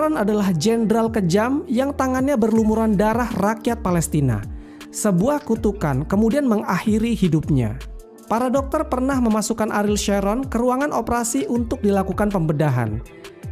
Sharon adalah jenderal kejam yang tangannya berlumuran darah rakyat Palestina. Sebuah kutukan kemudian mengakhiri hidupnya. Para dokter pernah memasukkan Ariel Sharon ke ruangan operasi untuk dilakukan pembedahan.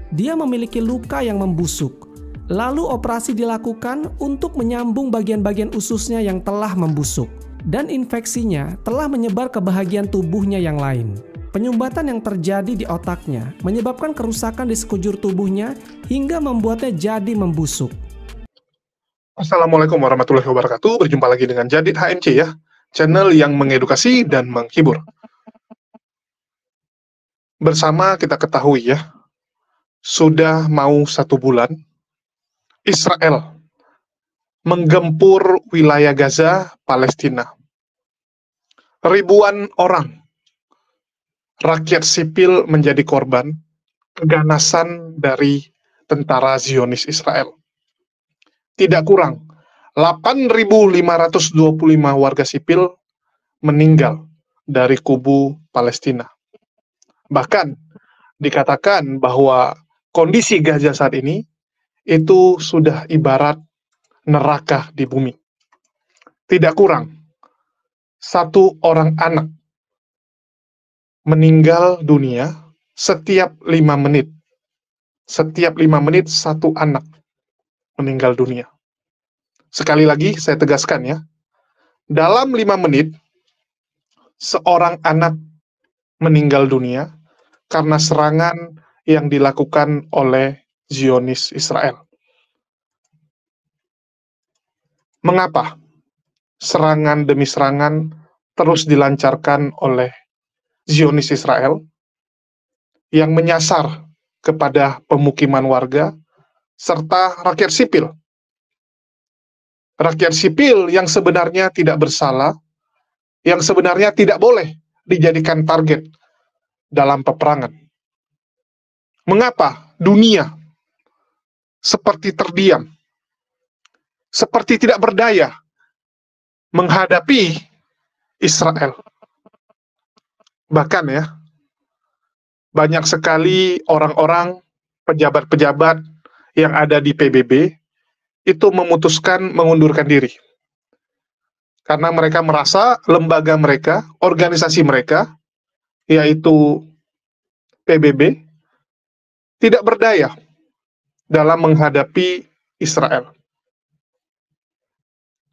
Dia memiliki luka yang membusuk. Lalu operasi dilakukan untuk menyambung bagian-bagian ususnya yang telah membusuk. Dan infeksinya telah menyebar ke bagian tubuhnya yang lain. Penyumbatan yang terjadi di otaknya menyebabkan kerusakan di sekujur tubuhnya hingga membuatnya jadi membusuk. Assalamualaikum warahmatullahi wabarakatuh. Berjumpa lagi dengan Jadid HMC ya, channel yang mengedukasi dan menghibur. Bersama kita ketahui ya, sudah mau 1 bulan Israel menggempur wilayah Gaza, Palestina. Ribuan orang, rakyat sipil menjadi korban keganasan dari tentara Zionis Israel. Tidak kurang, 8.525 warga sipil meninggal dari kubu Palestina. Bahkan dikatakan bahwa kondisi Gaza saat ini itu sudah ibarat neraka di bumi. Tidak kurang, 1 orang anak meninggal dunia setiap 5 menit. Setiap 5 menit 1 anak meninggal dunia. Sekali lagi saya tegaskan ya, dalam 5 menit seorang anak meninggal dunia karena serangan yang dilakukan oleh Zionis Israel. Mengapa serangan demi serangan terus dilancarkan oleh Zionis Israel yang menyasar kepada pemukiman warga serta rakyat sipil? Rakyat sipil yang sebenarnya tidak bersalah, yang sebenarnya tidak boleh dijadikan target dalam peperangan. Mengapa dunia seperti terdiam, seperti tidak berdaya menghadapi Israel? Bahkan ya, banyak sekali orang-orang, pejabat-pejabat yang ada di PBB itu memutuskan mengundurkan diri. Karena mereka merasa lembaga mereka, organisasi mereka, yaitu PBB, tidak berdaya dalam menghadapi Israel.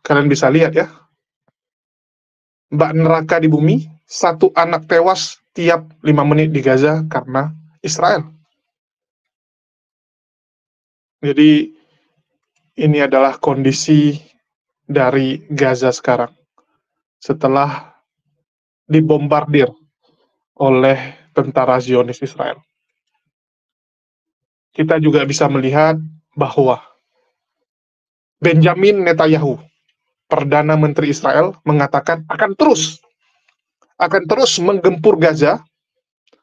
Kalian bisa lihat ya, bak neraka di bumi, 1 anak tewas tiap 5 menit di Gaza karena Israel. Jadi ini adalah kondisi dari Gaza sekarang setelah dibombardir oleh tentara Zionis Israel. Kita juga bisa melihat bahwa Benjamin Netanyahu, Perdana Menteri Israel, mengatakan akan terus menggempur Gaza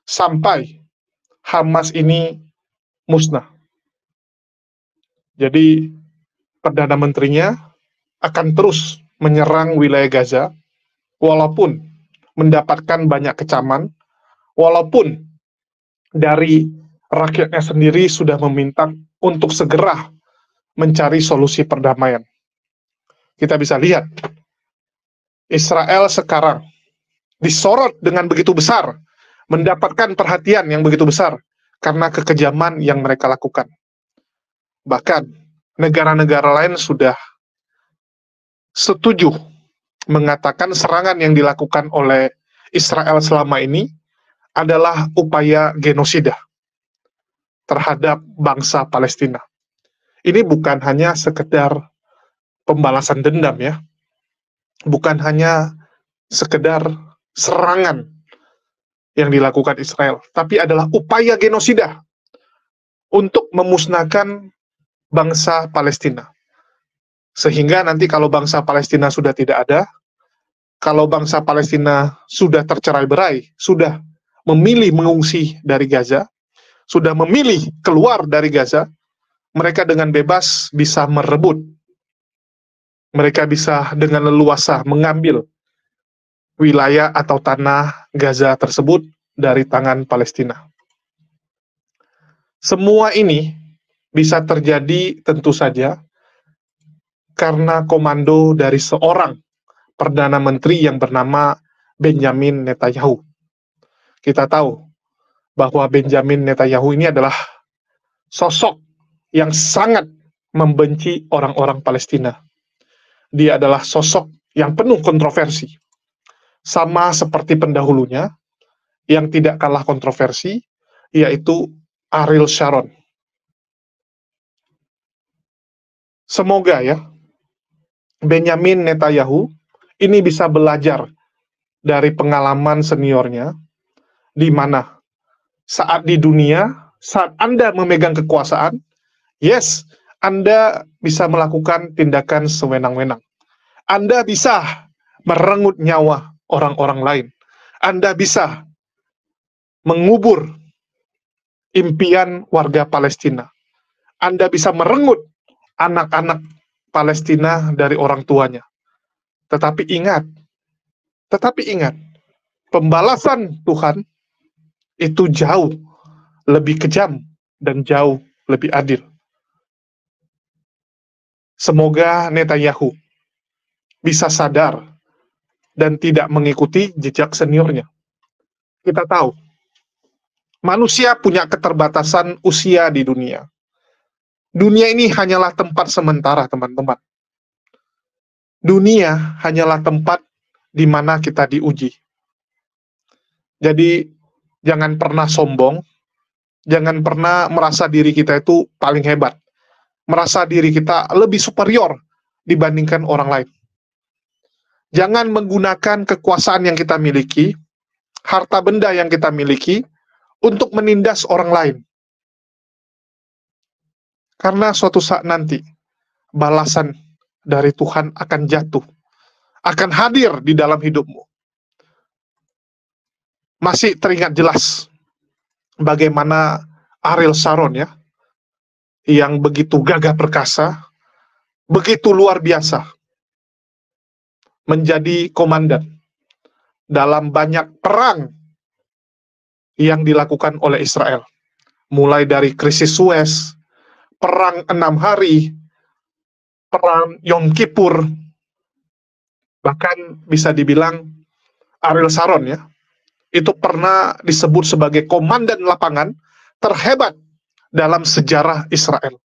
sampai Hamas ini musnah. Jadi Perdana Menterinya akan terus menyerang wilayah Gaza walaupun mendapatkan banyak kecaman, walaupun dari rakyatnya sendiri sudah meminta untuk segera mencari solusi perdamaian. Kita bisa lihat, Israel sekarang disorot dengan begitu besar, mendapatkan perhatian yang begitu besar karena kekejaman yang mereka lakukan. Bahkan negara-negara lain sudah setuju mengatakan serangan yang dilakukan oleh Israel selama ini adalah upaya genosida terhadap bangsa Palestina. Ini bukan hanya sekedar pembalasan dendam ya, bukan hanya sekedar serangan yang dilakukan Israel, tapi adalah upaya genosida untuk memusnahkan bangsa Palestina. Sehingga nanti kalau bangsa Palestina sudah tidak ada, kalau bangsa Palestina sudah tercerai-berai, sudah memilih mengungsi dari Gaza, sudah memilih keluar dari Gaza, mereka dengan bebas bisa merebut. Mereka bisa dengan leluasa mengambil wilayah atau tanah Gaza tersebut dari tangan Palestina. Semua ini bisa terjadi tentu saja karena komando dari seorang Perdana Menteri yang bernama Benjamin Netanyahu. Kita tahu bahwa Benjamin Netanyahu ini adalah sosok yang sangat membenci orang-orang Palestina. Dia adalah sosok yang penuh kontroversi. Sama seperti pendahulunya, yang tidak kalah kontroversi, yaitu Ariel Sharon. Semoga ya, Benjamin Netanyahu ini bisa belajar dari pengalaman seniornya, di mana saat di dunia, saat Anda memegang kekuasaan, yes, Anda bisa melakukan tindakan sewenang-wenang. Anda bisa merenggut nyawa orang-orang lain. Anda bisa mengubur impian warga Palestina. Anda bisa merenggut anak-anak Palestina dari orang tuanya. Tetapi ingat, pembalasan Tuhan itu jauh lebih kejam dan jauh lebih adil. Semoga Netanyahu bisa sadar dan tidak mengikuti jejak seniornya. Kita tahu, manusia punya keterbatasan usia di dunia. Dunia ini hanyalah tempat sementara, teman-teman. Dunia hanyalah tempat di mana kita diuji. Jadi, jangan pernah sombong, jangan pernah merasa diri kita itu paling hebat, merasa diri kita lebih superior dibandingkan orang lain. Jangan menggunakan kekuasaan yang kita miliki, harta benda yang kita miliki, untuk menindas orang lain. Karena suatu saat nanti, balasan dari Tuhan akan jatuh, akan hadir di dalam hidupmu. Masih teringat jelas bagaimana Ariel Sharon ya, yang begitu gagah perkasa, begitu luar biasa, menjadi komandan dalam banyak perang yang dilakukan oleh Israel. Mulai dari krisis Suez, perang 6 hari, perang Yom Kippur, bahkan bisa dibilang Ariel Sharon ya, itu pernah disebut sebagai komandan lapangan terhebat dalam sejarah Israel.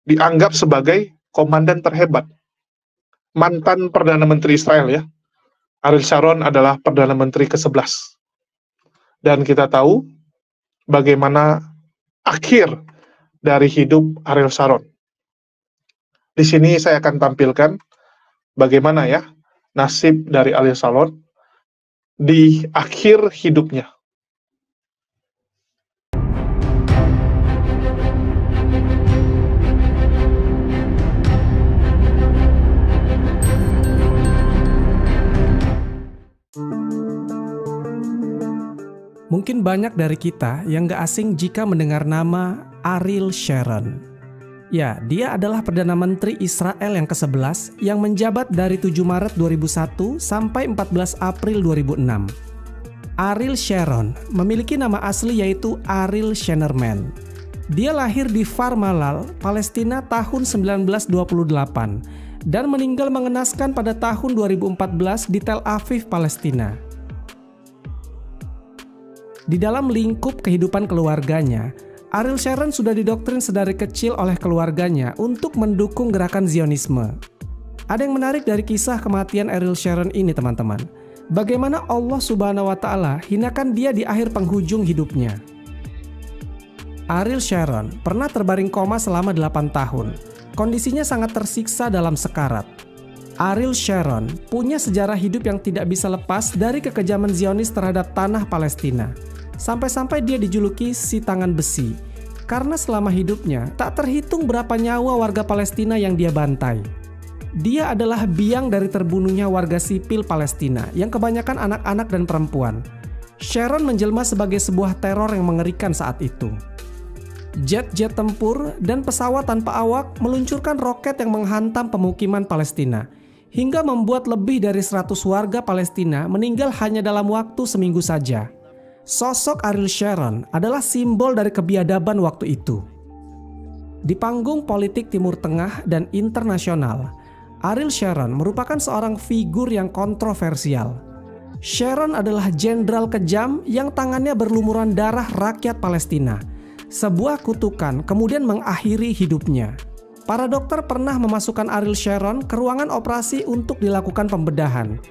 Dianggap sebagai komandan terhebat. Mantan Perdana Menteri Israel ya, Ariel Sharon adalah Perdana Menteri ke-11. Dan kita tahu bagaimana akhir dari hidup Ariel Sharon. Di sini saya akan tampilkan bagaimana ya nasib dari Ariel Sharon di akhir hidupnya. Mungkin banyak dari kita yang gak asing jika mendengar nama Ariel Sharon. Ya, dia adalah Perdana Menteri Israel yang ke-11 yang menjabat dari 7 Maret 2001 sampai 14 April 2006. Ariel Sharon memiliki nama asli yaitu Ariel Scheinerman. Dia lahir di Kfar Malal, Palestina tahun 1928 dan meninggal mengenaskan pada tahun 2014 di Tel Aviv, Palestina. Di dalam lingkup kehidupan keluarganya, Ariel Sharon sudah didoktrin sedari kecil oleh keluarganya untuk mendukung gerakan Zionisme. Ada yang menarik dari kisah kematian Ariel Sharon ini, teman-teman. Bagaimana Allah Subhanahu wa Ta'ala hinakan dia di akhir penghujung hidupnya. Ariel Sharon pernah terbaring koma selama 8 tahun. Kondisinya sangat tersiksa dalam sekarat. Ariel Sharon punya sejarah hidup yang tidak bisa lepas dari kekejaman Zionis terhadap tanah Palestina. Sampai-sampai dia dijuluki si tangan besi, karena selama hidupnya tak terhitung berapa nyawa warga Palestina yang dia bantai. Dia adalah biang dari terbunuhnya warga sipil Palestina yang kebanyakan anak-anak dan perempuan. Sharon menjelma sebagai sebuah teror yang mengerikan saat itu. Jet-jet tempur dan pesawat tanpa awak meluncurkan roket yang menghantam pemukiman Palestina, hingga membuat lebih dari 100 warga Palestina meninggal hanya dalam waktu seminggu saja. Sosok Ariel Sharon adalah simbol dari kebiadaban waktu itu. Di panggung politik Timur Tengah dan internasional, Ariel Sharon merupakan seorang figur yang kontroversial. Sharon adalah jenderal kejam yang tangannya berlumuran darah rakyat Palestina. Sebuah kutukan kemudian mengakhiri hidupnya. Para dokter pernah memasukkan Ariel Sharon ke ruangan operasi untuk dilakukan pembedahan.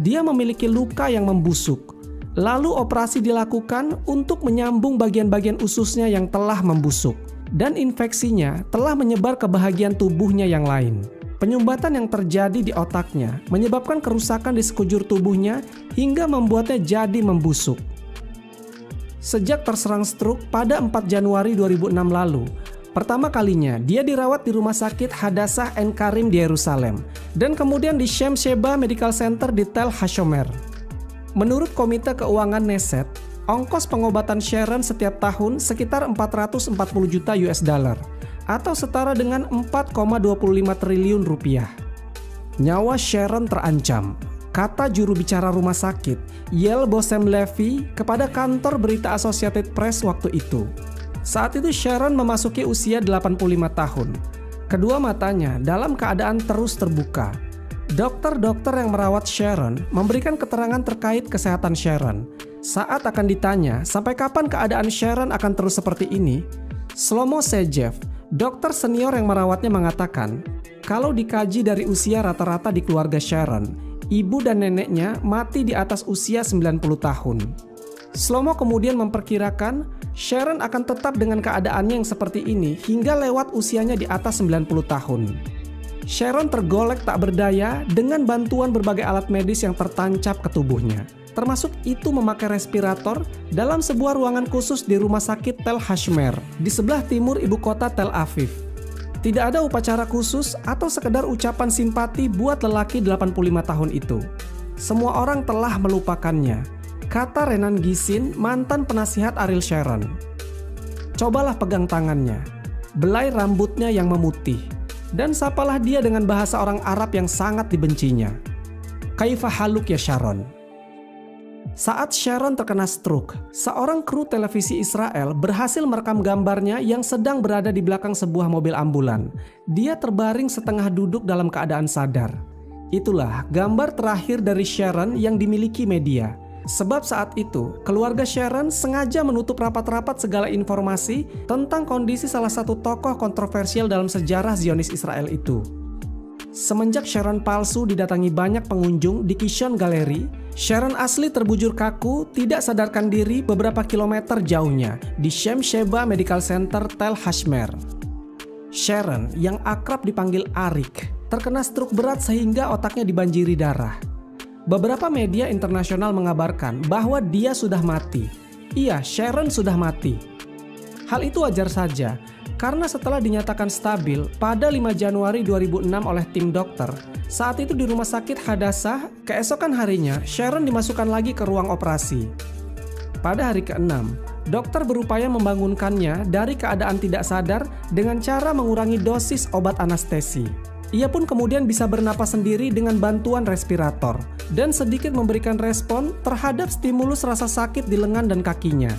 Dia memiliki luka yang membusuk. Lalu operasi dilakukan untuk menyambung bagian-bagian ususnya yang telah membusuk. Dan infeksinya telah menyebar ke bahagian tubuhnya yang lain. Penyumbatan yang terjadi di otaknya menyebabkan kerusakan di sekujur tubuhnya hingga membuatnya jadi membusuk. Sejak terserang stroke pada 4 Januari 2006 lalu, pertama kalinya dia dirawat di Rumah Sakit Hadassah Ein Karim di Yerusalem dan kemudian di Shem Sheba Medical Center di Tel Hashomer. Menurut Komite Keuangan Knesset, ongkos pengobatan Sharon setiap tahun sekitar 440 juta US dollar atau setara dengan 4,25 triliun rupiah. Nyawa Sharon terancam, kata juru bicara rumah sakit Yael Bosem Levi kepada kantor berita Associated Press waktu itu. Saat itu Sharon memasuki usia 85 tahun. Kedua matanya dalam keadaan terus terbuka. Dokter-dokter yang merawat Sharon memberikan keterangan terkait kesehatan Sharon. Saat akan ditanya sampai kapan keadaan Sharon akan terus seperti ini, Shlomo Sejev, dokter senior yang merawatnya mengatakan, kalau dikaji dari usia rata-rata di keluarga Sharon, ibu dan neneknya mati di atas usia 90 tahun. Shlomo kemudian memperkirakan Sharon akan tetap dengan keadaannya yang seperti ini hingga lewat usianya di atas 90 tahun. Sharon tergolek tak berdaya dengan bantuan berbagai alat medis yang tertancap ke tubuhnya, termasuk itu memakai respirator dalam sebuah ruangan khusus di Rumah Sakit Tel Hashomer di sebelah timur ibu kota Tel Aviv. Tidak ada upacara khusus atau sekedar ucapan simpati buat lelaki 85 tahun itu. Semua orang telah melupakannya, kata Renan Gisin, mantan penasihat Ariel Sharon. Cobalah pegang tangannya, belai rambutnya yang memutih, dan sapalah dia dengan bahasa orang Arab yang sangat dibencinya. Kaifa haluk ya Sharon? Saat Sharon terkena stroke, seorang kru televisi Israel berhasil merekam gambarnya yang sedang berada di belakang sebuah mobil ambulan. Dia terbaring setengah duduk dalam keadaan sadar. Itulah gambar terakhir dari Sharon yang dimiliki media. Sebab saat itu, keluarga Sharon sengaja menutup rapat-rapat segala informasi tentang kondisi salah satu tokoh kontroversial dalam sejarah Zionis Israel itu. Semenjak Sharon palsu didatangi banyak pengunjung di Kishon Gallery, Sharon asli terbujur kaku tidak sadarkan diri beberapa kilometer jauhnya di Shem Sheba Medical Center Tel Hashomer. Sharon, yang akrab dipanggil Arik, terkena stroke berat sehingga otaknya dibanjiri darah. Beberapa media internasional mengabarkan bahwa dia sudah mati. Iya, Sharon sudah mati. Hal itu wajar saja, karena setelah dinyatakan stabil pada 5 Januari 2006 oleh tim dokter, saat itu di Rumah Sakit Hadassah, keesokan harinya Sharon dimasukkan lagi ke ruang operasi. Pada hari ke-6, dokter berupaya membangunkannya dari keadaan tidak sadar dengan cara mengurangi dosis obat anestesi. Ia pun kemudian bisa bernapas sendiri dengan bantuan respirator dan sedikit memberikan respon terhadap stimulus rasa sakit di lengan dan kakinya.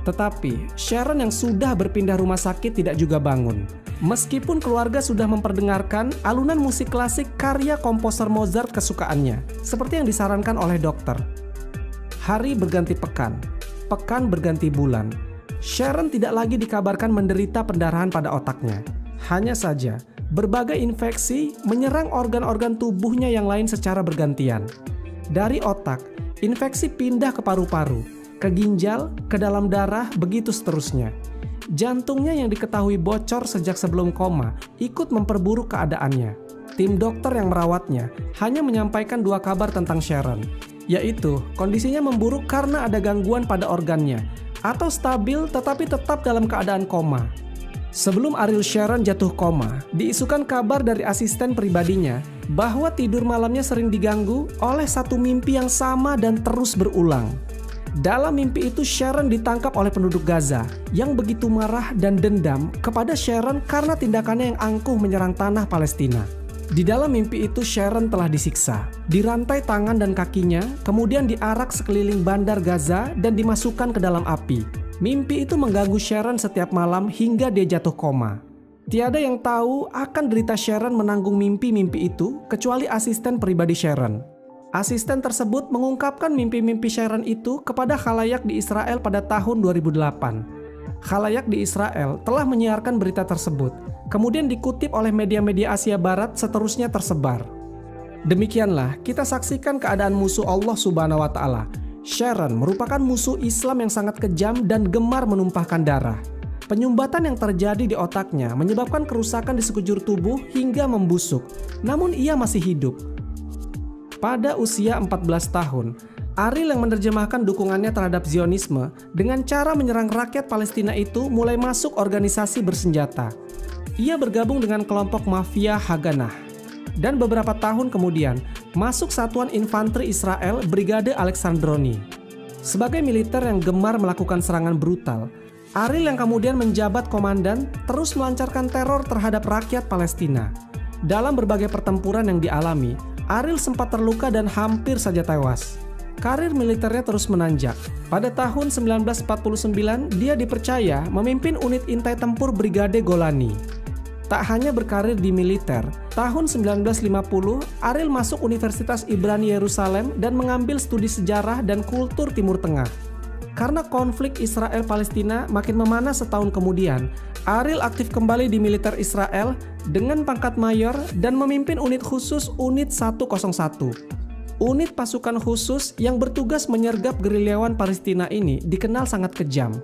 Tetapi Sharon yang sudah berpindah rumah sakit tidak juga bangun. Meskipun keluarga sudah memperdengarkan alunan musik klasik karya komposer Mozart kesukaannya, seperti yang disarankan oleh dokter. Hari berganti pekan, pekan berganti bulan. Sharon tidak lagi dikabarkan menderita pendarahan pada otaknya. Hanya saja, berbagai infeksi menyerang organ-organ tubuhnya yang lain secara bergantian. Dari otak, infeksi pindah ke paru-paru, ke ginjal, ke dalam darah, begitu seterusnya. Jantungnya yang diketahui bocor sejak sebelum koma ikut memperburuk keadaannya. Tim dokter yang merawatnya hanya menyampaikan 2 kabar tentang Sharon, yaitu kondisinya memburuk karena ada gangguan pada organnya, atau stabil tetapi tetap dalam keadaan koma. Sebelum Ariel Sharon jatuh koma, diisukan kabar dari asisten pribadinya bahwa tidur malamnya sering diganggu oleh satu mimpi yang sama dan terus berulang. Dalam mimpi itu Sharon ditangkap oleh penduduk Gaza yang begitu marah dan dendam kepada Sharon karena tindakannya yang angkuh menyerang tanah Palestina. Di dalam mimpi itu Sharon telah disiksa, dirantai tangan dan kakinya, kemudian diarak sekeliling bandar Gaza dan dimasukkan ke dalam api. Mimpi itu mengganggu Sharon setiap malam hingga dia jatuh koma. Tiada yang tahu akan derita Sharon menanggung mimpi-mimpi itu kecuali asisten pribadi Sharon. Asisten tersebut mengungkapkan mimpi-mimpi Sharon itu kepada khalayak di Israel pada tahun 2008. Khalayak di Israel telah menyiarkan berita tersebut, kemudian dikutip oleh media-media Asia Barat, seterusnya tersebar. Demikianlah kita saksikan keadaan musuh Allah Subhanahu wa Ta'ala. Sharon merupakan musuh Islam yang sangat kejam dan gemar menumpahkan darah. Penyumbatan yang terjadi di otaknya menyebabkan kerusakan di sekujur tubuh hingga membusuk, namun ia masih hidup. Pada usia 14 tahun, Ariel yang menerjemahkan dukungannya terhadap Zionisme dengan cara menyerang rakyat Palestina itu mulai masuk organisasi bersenjata. Ia bergabung dengan kelompok mafia Haganah. Dan beberapa tahun kemudian, masuk Satuan Infanteri Israel Brigade Alexandroni. Sebagai militer yang gemar melakukan serangan brutal, Ariel yang kemudian menjabat komandan terus melancarkan teror terhadap rakyat Palestina. Dalam berbagai pertempuran yang dialami, Ariel sempat terluka dan hampir saja tewas. Karir militernya terus menanjak. Pada tahun 1949, dia dipercaya memimpin unit intai tempur Brigade Golani. Tak hanya berkarir di militer, tahun 1950, Ariel masuk Universitas Ibrani Yerusalem dan mengambil studi sejarah dan kultur Timur Tengah. Karena konflik Israel-Palestina makin memanas setahun kemudian, Ariel aktif kembali di militer Israel dengan pangkat mayor dan memimpin unit khusus Unit 101. Unit pasukan khusus yang bertugas menyergap gerilyawan Palestina ini dikenal sangat kejam.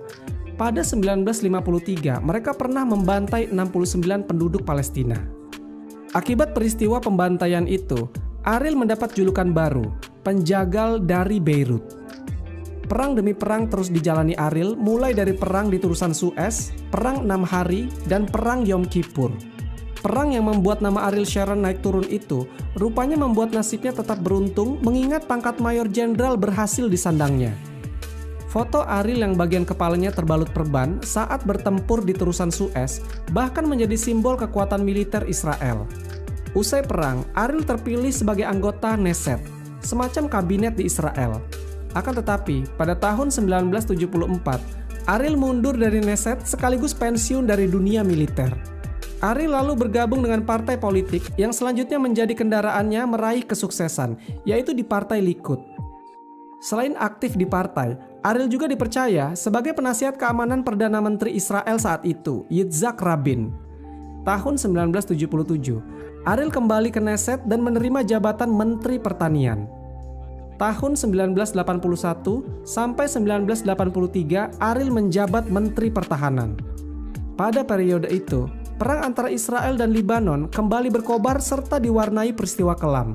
Pada 1953, mereka pernah membantai 69 penduduk Palestina. Akibat peristiwa pembantaian itu, Ariel mendapat julukan baru, penjagal dari Beirut. Perang demi perang terus dijalani Ariel, mulai dari perang di Terusan Suez, perang 6 hari, dan perang Yom Kippur. Perang yang membuat nama Ariel Sharon naik turun itu, rupanya membuat nasibnya tetap beruntung mengingat pangkat mayor jenderal berhasil disandangnya. Foto Ariel yang bagian kepalanya terbalut perban saat bertempur di Terusan Suez bahkan menjadi simbol kekuatan militer Israel. Usai perang, Ariel terpilih sebagai anggota Knesset, semacam kabinet di Israel. Akan tetapi, pada tahun 1974, Ariel mundur dari Knesset sekaligus pensiun dari dunia militer. Ariel lalu bergabung dengan partai politik yang selanjutnya menjadi kendaraannya meraih kesuksesan, yaitu di Partai Likud. Selain aktif di partai, Ariel juga dipercaya sebagai penasihat keamanan Perdana Menteri Israel saat itu, Yitzhak Rabin. Tahun 1977, Ariel kembali ke Knesset dan menerima jabatan Menteri Pertanian. Tahun 1981 sampai 1983, Ariel menjabat Menteri Pertahanan. Pada periode itu, perang antara Israel dan Libanon kembali berkobar serta diwarnai peristiwa kelam.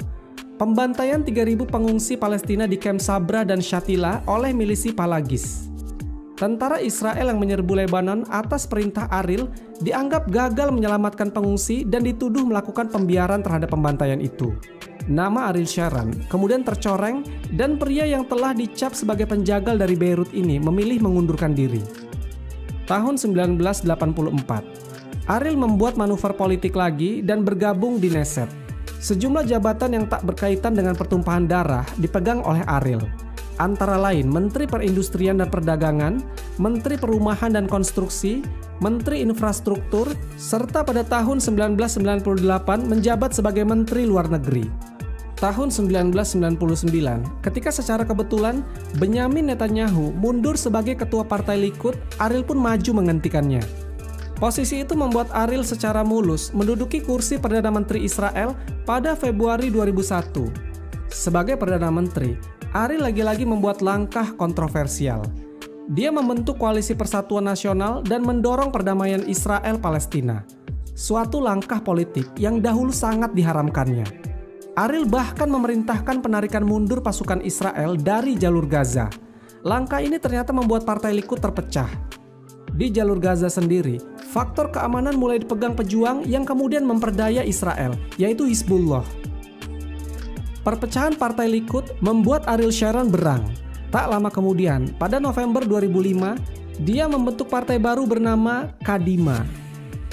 Pembantaian 3.000 pengungsi Palestina di Camp Sabra dan Shatila oleh milisi Palagis. Tentara Israel yang menyerbu Lebanon atas perintah Ariel dianggap gagal menyelamatkan pengungsi dan dituduh melakukan pembiaran terhadap pembantaian itu. Nama Ariel Sharon kemudian tercoreng dan pria yang telah dicap sebagai penjagal dari Beirut ini memilih mengundurkan diri. Tahun 1984, Ariel membuat manuver politik lagi dan bergabung di Knesset. Sejumlah jabatan yang tak berkaitan dengan pertumpahan darah dipegang oleh Ariel. Antara lain Menteri Perindustrian dan Perdagangan, Menteri Perumahan dan Konstruksi, Menteri Infrastruktur, serta pada tahun 1998 menjabat sebagai Menteri Luar Negeri. Tahun 1999, ketika secara kebetulan Benyamin Netanyahu mundur sebagai ketua Partai Likud, Ariel pun maju menggantikannya. Posisi itu membuat Ariel secara mulus menduduki kursi Perdana Menteri Israel pada Februari 2001. Sebagai Perdana Menteri, Ariel lagi-lagi membuat langkah kontroversial. Dia membentuk Koalisi Persatuan Nasional dan mendorong perdamaian Israel-Palestina. Suatu langkah politik yang dahulu sangat diharamkannya. Ariel bahkan memerintahkan penarikan mundur pasukan Israel dari jalur Gaza. Langkah ini ternyata membuat Partai Likud terpecah. Di jalur Gaza sendiri, faktor keamanan mulai dipegang pejuang yang kemudian memperdaya Israel, yaitu Hizbullah. Perpecahan Partai Likud membuat Ariel Sharon berang. Tak lama kemudian, pada November 2005, dia membentuk partai baru bernama Kadima.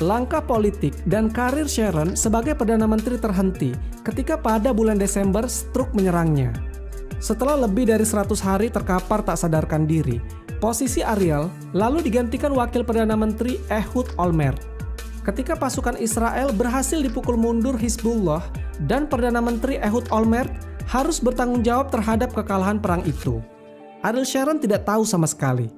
Langkah politik dan karir Sharon sebagai Perdana Menteri terhenti ketika pada bulan Desember stroke menyerangnya. Setelah lebih dari 100 hari terkapar tak sadarkan diri, posisi Ariel lalu digantikan Wakil Perdana Menteri Ehud Olmert. ketika pasukan Israel berhasil dipukul mundur Hizbullah dan Perdana Menteri Ehud Olmert harus bertanggung jawab terhadap kekalahan perang itu. Ariel Sharon tidak tahu sama sekali.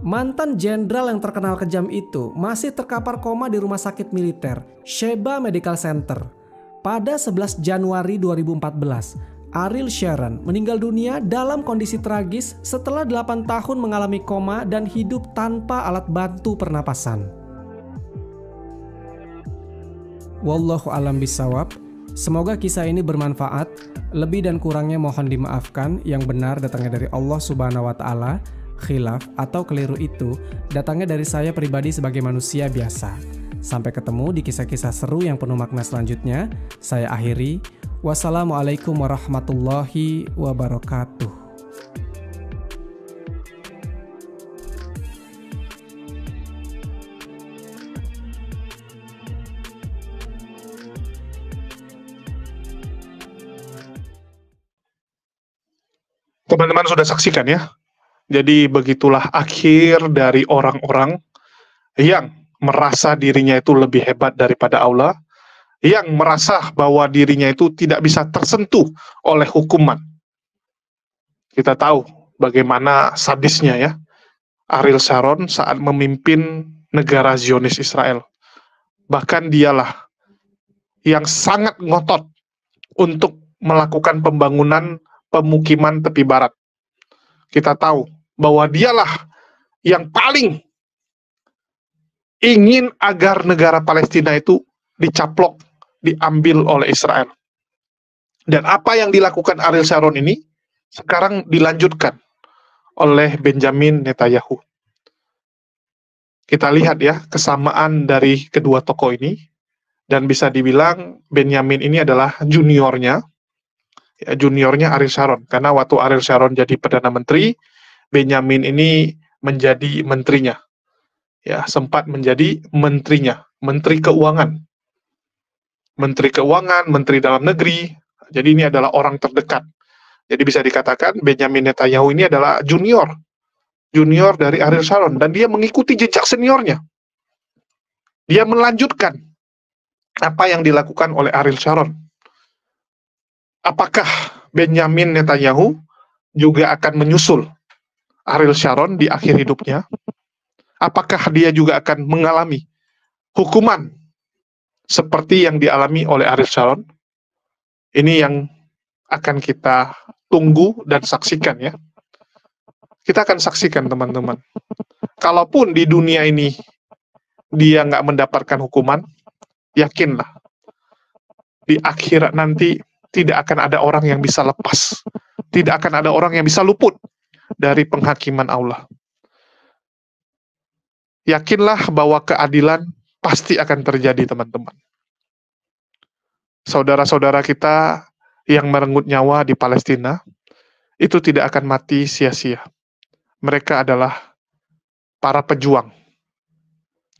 Mantan jenderal yang terkenal kejam itu masih terkapar koma di rumah sakit militer Sheba Medical Center. Pada 11 Januari 2014, Ariel Sharon meninggal dunia dalam kondisi tragis setelah 8 tahun mengalami koma dan hidup tanpa alat bantu pernapasan. Wallahu a'lam bishawab. Semoga kisah ini bermanfaat. Lebih dan kurangnya mohon dimaafkan. Yang benar datangnya dari Allah Subhanahu wa Ta'ala. Khilaf atau keliru itu datangnya dari saya pribadi sebagai manusia biasa. Sampai ketemu di kisah-kisah seru yang penuh makna selanjutnya. Saya akhiri. Wassalamualaikum warahmatullahi wabarakatuh. Teman-teman sudah saksikan ya. Jadi begitulah akhir dari orang-orang yang merasa dirinya itu lebih hebat daripada Allah, yang merasa bahwa dirinya itu tidak bisa tersentuh oleh hukuman. Kita tahu bagaimana sadisnya ya Ariel Sharon saat memimpin negara Zionis Israel. Bahkan dialah yang sangat ngotot untuk melakukan pembangunan pemukiman tepi barat. Kita tahu bahwa dialah yang paling ingin agar negara Palestina itu dicaplok, diambil oleh Israel. Dan apa yang dilakukan Ariel Sharon ini sekarang dilanjutkan oleh Benjamin Netanyahu. Kita lihat ya kesamaan dari kedua tokoh ini, dan bisa dibilang Benjamin ini adalah juniornya Ariel Sharon. Karena waktu Ariel Sharon jadi Perdana Menteri, Benjamin ini menjadi menterinya. Ya, sempat menjadi menterinya, Menteri Keuangan. Menteri Keuangan, Menteri Dalam Negeri. Jadi ini adalah orang terdekat. Jadi bisa dikatakan Benjamin Netanyahu ini adalah junior dari Ariel Sharon, dan dia mengikuti jejak seniornya. Dia melanjutkan apa yang dilakukan oleh Ariel Sharon. Apakah Benjamin Netanyahu juga akan menyusul Ariel Sharon di akhir hidupnya? Apakah dia juga akan mengalami hukuman seperti yang dialami oleh Ariel Sharon? Ini yang akan kita tunggu dan saksikan ya. Kita akan saksikan teman-teman. Kalaupun di dunia ini dia nggak mendapatkan hukuman, yakinlah di akhirat nanti tidak akan ada orang yang bisa lepas. Tidak akan ada orang yang bisa luput dari penghakiman Allah. Yakinlah bahwa keadilan pasti akan terjadi, teman-teman. Saudara-saudara kita yang merenggut nyawa di Palestina, itu tidak akan mati sia-sia. Mereka adalah para pejuang.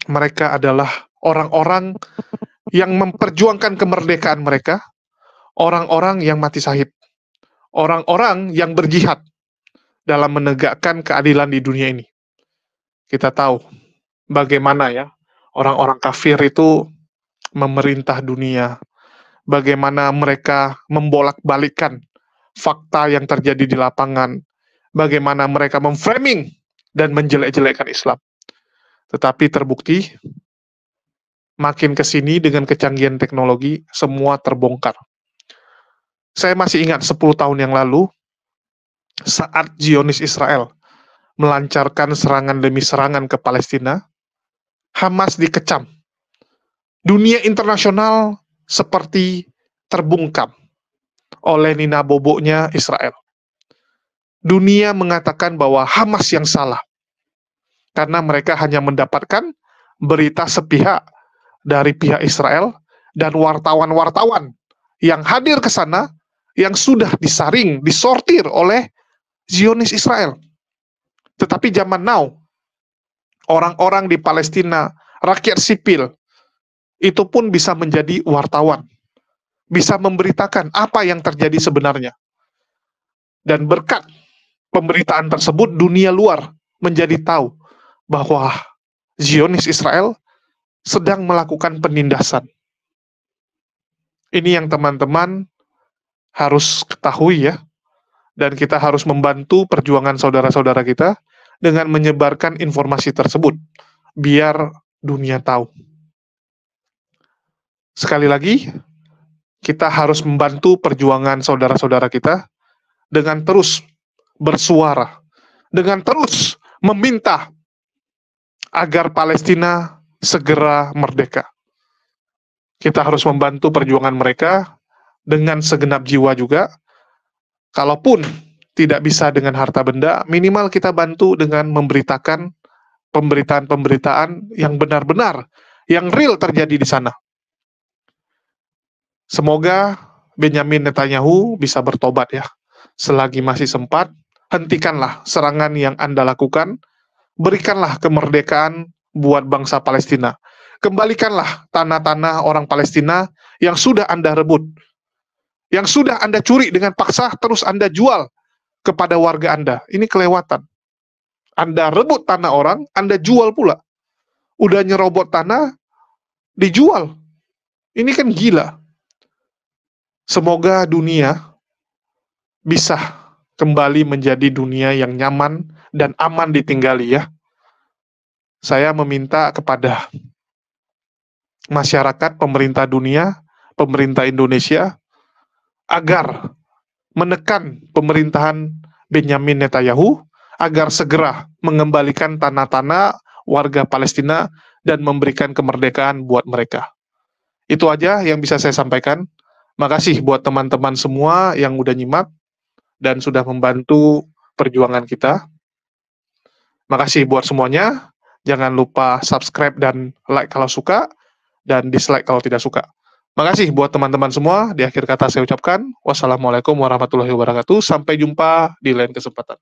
Mereka adalah orang-orang yang memperjuangkan kemerdekaan mereka, orang-orang yang mati syahid, orang-orang yang berjihad dalam menegakkan keadilan di dunia ini. Kita tahu bagaimana ya orang-orang kafir itu memerintah dunia, bagaimana mereka membolak-balikkan fakta yang terjadi di lapangan, bagaimana mereka memframing dan menjelek-jelekkan Islam. Tetapi terbukti makin ke sini dengan kecanggihan teknologi, semua terbongkar. Saya masih ingat 10 tahun yang lalu, saat Zionis Israel melancarkan serangan demi serangan ke Palestina, Hamas dikecam. Dunia internasional seperti terbungkam oleh nina boboknya Israel. Dunia mengatakan bahwa Hamas yang salah, karena mereka hanya mendapatkan berita sepihak dari pihak Israel dan wartawan-wartawan yang hadir ke sana yang sudah disaring, disortir oleh Zionis Israel. Tetapi zaman now, orang-orang di Palestina, rakyat sipil, itu pun bisa menjadi wartawan, bisa memberitakan apa yang terjadi sebenarnya. Dan berkat pemberitaan tersebut, dunia luar menjadi tahu bahwa Zionis Israel sedang melakukan penindasan. Ini yang teman-teman harus ketahui ya, dan kita harus membantu perjuangan saudara-saudara kita dengan menyebarkan informasi tersebut, biar dunia tahu. Sekali lagi, kita harus membantu perjuangan saudara-saudara kita dengan terus bersuara, dengan terus meminta agar Palestina segera merdeka. Kita harus membantu perjuangan mereka dengan segenap jiwa juga. Kalaupun tidak bisa dengan harta benda, minimal kita bantu dengan memberitakan pemberitaan-pemberitaan yang benar-benar, yang real terjadi di sana. Semoga Benyamin Netanyahu bisa bertobat ya. Selagi masih sempat, hentikanlah serangan yang Anda lakukan, berikanlah kemerdekaan buat bangsa Palestina. Kembalikanlah tanah-tanah orang Palestina yang sudah Anda rebut, yang sudah Anda curi dengan paksa, terus Anda jual kepada warga Anda. Ini kelewatan. Anda rebut tanah orang, Anda jual pula. Udah nyerobot tanah, dijual. Ini kan gila. Semoga dunia bisa kembali menjadi dunia yang nyaman dan aman ditinggali ya. Saya meminta kepada masyarakat, pemerintah dunia, pemerintah Indonesia, agar menekan pemerintahan Benyamin Netanyahu, agar segera mengembalikan tanah-tanah warga Palestina dan memberikan kemerdekaan buat mereka. Itu aja yang bisa saya sampaikan. Makasih buat teman-teman semua yang udah nyimak dan sudah membantu perjuangan kita. Makasih buat semuanya. Jangan lupa subscribe dan like kalau suka, dan dislike kalau tidak suka. Makasih buat teman-teman semua. Di akhir kata saya ucapkan, wassalamualaikum warahmatullahi wabarakatuh. Sampai jumpa di lain kesempatan.